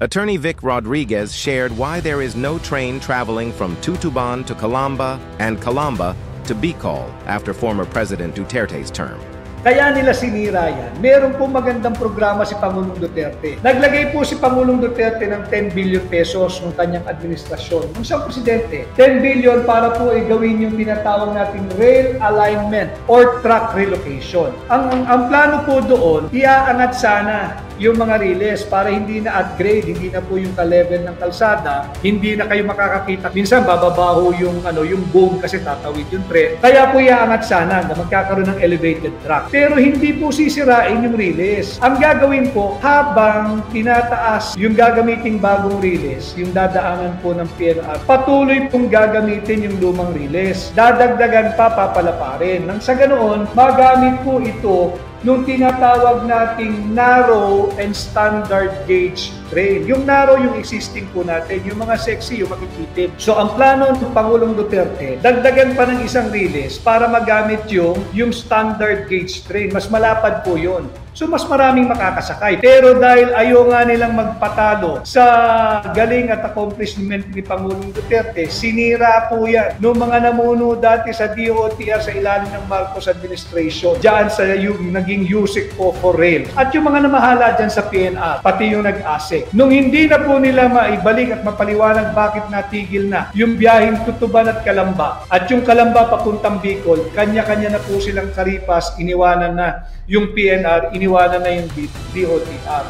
Attorney Vic Rodriguez shared why there is no train traveling from Tutuban to Calamba and Calamba to Bicol after former President Duterte's term. Kaya nila sinira yan. Meron po magandang programa si Pangulong Duterte. Naglagay po si Pangulong Duterte ng 10 billion pesos ng kanyang administrasyon. Nung siyang presidente, 10 billion para po gawin yung tinatawag nating rail alignment or track relocation. Ang plano po doon, iaangat sana yung mga riles para hindi na upgrade, hindi na po yung ka-level ng kalsada, hindi na kayo makakakita. Minsan bababaho yung boom kasi tatawid yung tren. Kaya po iaangat sana na magkakaroon ng elevated track. Pero hindi po sisirain yung riles. Ang gagawin po, habang tinataas yung gagamiting bagong riles, yung dadaanan po ng PNR, patuloy pong gagamitin yung lumang riles. Dadagdagan pa, papalaparin. Nang sa ganoon, magamit po ito nung tinatawag nating narrow and standard gauge train. Yung narrow, yung existing po natin, yung mga sexy, yung makikitid. So, ang plano ng Pangulong Duterte, dagdagan pa ng isang riles para magamit yung standard gauge train. Mas malapad po yun. So, mas maraming makakasakay. Pero dahil ayaw nga nilang magpatalo sa galing at accomplishment ni Pangulong Duterte, sinira po yan noong mga namuno dati sa DOTR sa ilalim ng Marcos administration. Diyan sa yung naging USIC po for rail. At yung mga namahala dyan sa PNR, pati yung nag-ASEC. Nung hindi na po nila maibalik at mapaliwanag bakit natigil na yung biyaheng Tutuban at Calamba, at yung Calamba papuntang Bicol, kanya-kanya na po silang karipas, iniwanan na yung PNR, iniwanan na yung DOTR.